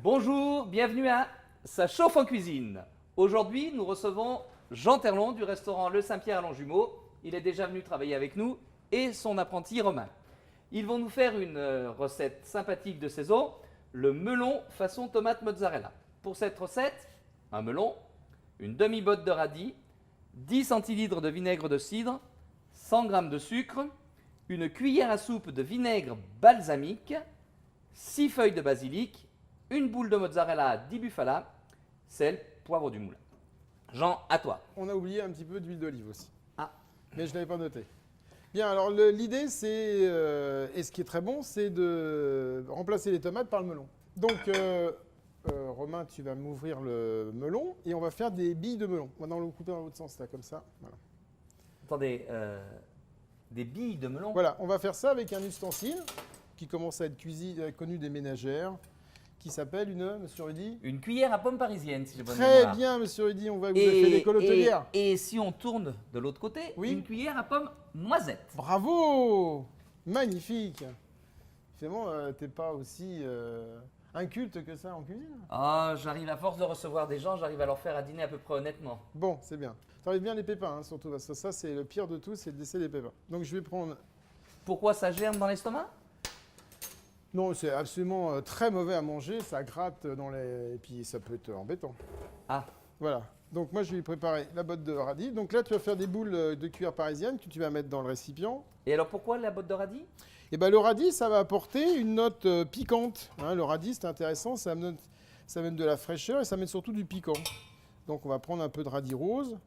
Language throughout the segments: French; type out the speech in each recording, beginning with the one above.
Bonjour, bienvenue à Ça chauffe en cuisine. Aujourd'hui, nous recevons Jean Terlon du restaurant Le Saint-Pierre à Longjumeau. Il est déjà venu travailler avec nous et son apprenti Romain. Ils vont nous faire une recette sympathique de saison, le melon façon tomate mozzarella. Pour cette recette, un melon, une demi-botte de radis, 10 centilitres de vinaigre de cidre, 100 g de sucre, une cuillère à soupe de vinaigre balsamique, 6 feuilles de basilic, une boule de mozzarella di bufala, sel, poivre du moulin. Jean, à toi. On a oublié un petit peu d'huile d'olive aussi. Ah. Mais je ne l'avais pas noté. Bien, alors l'idée, c'est, et ce qui est très bon, c'est de remplacer les tomates par le melon. Donc, Romain, tu vas m'ouvrir le melon et on va faire des billes de melon. On va le couper dans l'autre sens, là, comme ça. Voilà. Attendez, des billes de melon. Voilà, on va faire ça avec un ustensile qui commence à être connu des ménagères, qui s'appelle monsieur Rudy. Une cuillère à pomme parisienne, si j'ai bonne Très mémoire. bien, monsieur Rudy, on va vous faire l'école hôtelière. Et si on tourne de l'autre côté, Oui. une cuillère à pomme noisette. Bravo! Magnifique! Finalement, t'es pas aussi inculte que ça en cuisine. Ah, j'arrive à force de recevoir des gens, j'arrive à leur faire à dîner à peu près honnêtement. Bon, c'est bien. T'enlèves bien les pépins, hein, surtout, parce que ça, c'est le pire de tout, c'est de laisser les pépins. Donc, je vais prendre... Pourquoi ça germe dans l'estomac? Non, c'est absolument très mauvais à manger, ça gratte dans les... Et puis, ça peut être embêtant. Ah. Voilà. Donc, moi, je vais préparer la botte de radis. Donc là, tu vas faire des boules de cuillère parisienne que tu vas mettre dans le récipient. Et alors pourquoi la botte de radis? Et ben le radis, ça va apporter une note piquante. Hein, le radis, c'est intéressant, ça amène de la fraîcheur et ça amène surtout du piquant. Donc on va prendre un peu de radis rose.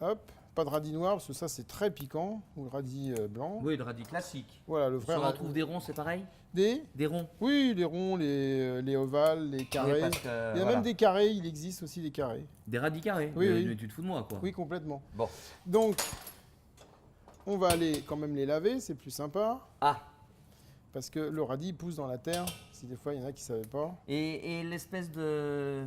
Hop, pas de radis noir parce que ça c'est très piquant. Ou le radis blanc. Oui, le radis classique. Voilà, le Si vrai on en radis. trouve des ronds, c'est pareil? Des Des ronds? Oui, les ronds, les ovales, les carrés. Oui, parce que, Il y a voilà. même des carrés, il existe aussi des carrés. Des radis carrés? Oui, oui. Mais tu te fous de moi, quoi. Oui, complètement. Bon. Donc, on va aller quand même les laver, c'est plus sympa. Ah. Parce que le radis pousse dans la terre, si des fois il y en a qui ne savaient pas. Et l'espèce de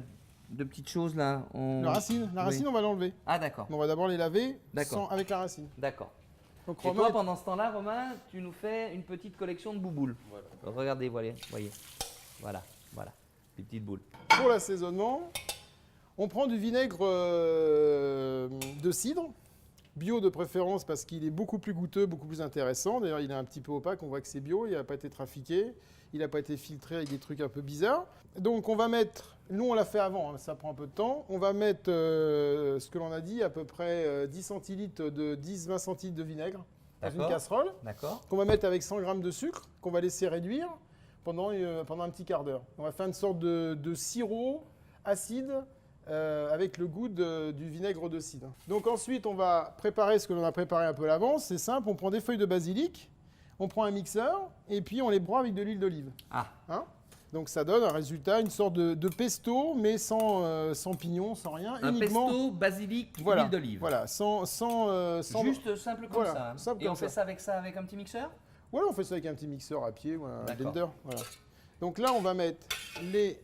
petite chose là La racine, Oui. on va l'enlever. Ah, d'accord. On va d'abord les laver D'accord. avec la racine. D'accord. Donc Et Romain, toi, pendant ce temps-là, Romain, tu nous fais une petite collection de bouboules. Voilà. Regardez, voyez. Voilà, voilà. Des petites boules. pour l'assaisonnement, on prend du vinaigre de cidre, bio de préférence parce qu'il est beaucoup plus goûteux, beaucoup plus intéressant. D'ailleurs, il est un petit peu opaque, on voit que c'est bio, il n'a pas été trafiqué, il n'a pas été filtré avec des trucs un peu bizarres. Donc on va mettre, nous on l'a fait avant, hein, ça prend un peu de temps, on va mettre ce que l'on a dit, à peu près 10 centilitres de 10-20 centilitres de vinaigre dans une D'accord. casserole, D'accord. qu'on va mettre avec 100 g de sucre, qu'on va laisser réduire pendant un petit quart d'heure. On va faire une sorte de sirop acide avec le goût du vinaigre de cidre. Donc ensuite, on va préparer ce que l'on a préparé un peu à l'avance. C'est simple, on prend des feuilles de basilic, on prend un mixeur et puis on les broie avec de l'huile d'olive. Ah. Hein? Donc ça donne un résultat, une sorte de pesto, mais sans pignon, sans rien. Un uniquement, pesto, basilic, voilà, huile d'olive. Voilà, sans Juste simple comme Voilà, ça. simple Et comme on fait ça. ça avec un petit mixeur? Voilà, on fait ça avec un petit mixeur à pied ou un D'accord. blender. Voilà. Donc là, on va mettre les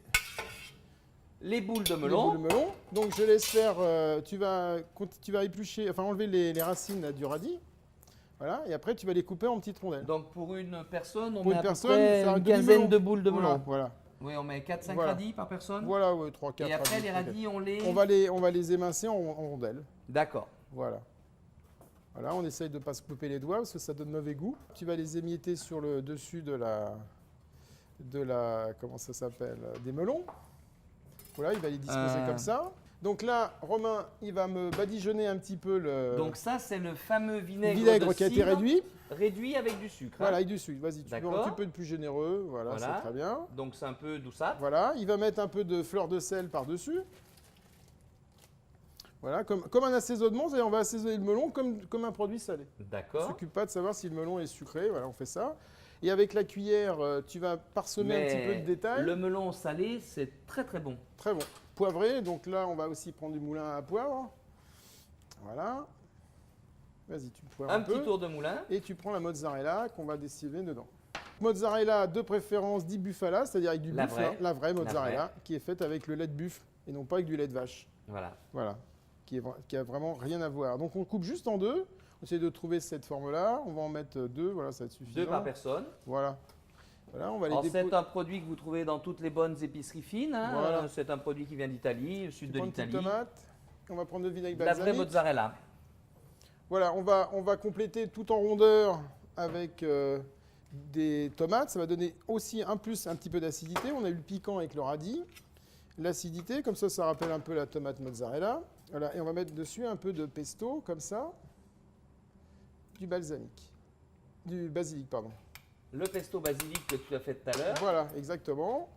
Les boules de les melon. boules de melon. Donc je laisse faire, tu vas éplucher, enfin enlever les racines là, du radis. Voilà, et après tu vas les couper en petites rondelles. Donc pour une personne, on Pour met une à peu personne, près faire un une quinzaine de boules de Voilà, melon. voilà. Oui, on met 4-5 Voilà. radis par personne. Voilà, ouais, 3, 4 Et après, les radis, on les... on va les émincer en rondelles. D'accord. Voilà. Voilà, on essaye de ne pas se couper les doigts parce que ça donne mauvais goût. Tu vas les émietter sur le dessus de la comment ça s'appelle, des melons. Voilà, il va les disposer comme ça. Donc là, Romain, il va me badigeonner un petit peu le Donc ça, c'est le fameux vinaigre, vinaigre de qui a été cidre, réduit. réduit avec du sucre. Voilà, hein. avec du sucre. Vas-y, tu veux un D'accord. petit peu de plus généreux. Voilà, Voilà. c'est très bien. Donc c'est un peu douçâtre. Voilà, il va mettre un peu de fleur de sel par-dessus. Voilà, comme un assaisonnement, c'est-à-dire on va assaisonner le melon comme un produit salé. On ne D'accord. s'occupe pas de savoir si le melon est sucré. Voilà, on fait ça. Et avec la cuillère, tu vas parsemer un petit peu de détails. le melon salé, c'est très très bon. Très bon. Poivré, donc là, on va aussi prendre du moulin à poivre. Voilà. Vas-y, tu poivres un Un petit peu. tour de moulin. Et tu prends la mozzarella qu'on va dessiner dedans. Mozzarella de préférence di bufala, c'est-à-dire avec du La buffle, vraie. hein, la vraie mozzarella, vraie. qui est faite avec le lait de buffle et non pas avec du lait de vache. Voilà. Voilà, qui a vraiment rien à voir. Donc on coupe juste en deux. On essaie de trouver cette forme-là. On va en mettre deux, voilà, ça va être suffisant. 2 par personne. Voilà. Voilà, on va les Alors, déposer. c'est un produit que vous trouvez dans toutes les bonnes épiceries fines. Hein. Voilà. C'est un produit qui vient d'Italie, au sud de Prendre une petite l'Italie. tomate. On va prendre le vinaigre De la vraie balsamique. mozzarella. Voilà, on va compléter tout en rondeur avec des tomates. Ça va donner aussi un petit peu d'acidité. On a eu le piquant avec le radis. L'acidité, comme ça rappelle un peu la tomate mozzarella. Voilà, et on va mettre dessus un peu de pesto, comme ça. Du basilic, pardon. Le pesto basilic que tu as fait tout à l'heure. Voilà, exactement.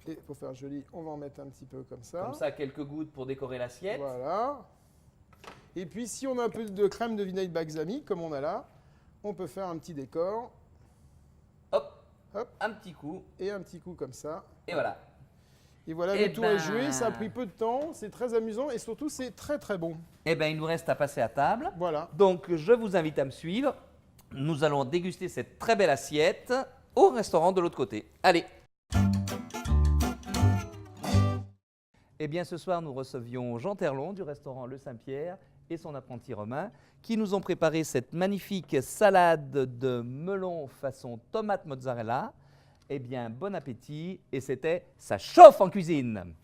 Et pour faire joli, on va en mettre un petit peu comme ça. Comme ça, quelques gouttes pour décorer l'assiette. Voilà. Et puis, si on a un peu de crème de vinaigre balsamique, comme on a là, on peut faire un petit décor. Hop, Hop. un petit coup. Et un petit coup comme ça. Et voilà. Et voilà, Eh le tour ben. est joué. Ça a pris peu de temps. C'est très amusant et surtout, c'est très très bon. Eh bien, il nous reste à passer à table. Voilà. Donc, je vous invite à me suivre. Nous allons déguster cette très belle assiette au restaurant de l'autre côté. Allez. Eh bien, ce soir, nous recevions Jean Terlon du restaurant Le Saint-Pierre et son apprenti Romain qui nous ont préparé cette magnifique salade de melon façon tomate mozzarella. Eh bien, bon appétit et c'était « Ça chauffe en cuisine »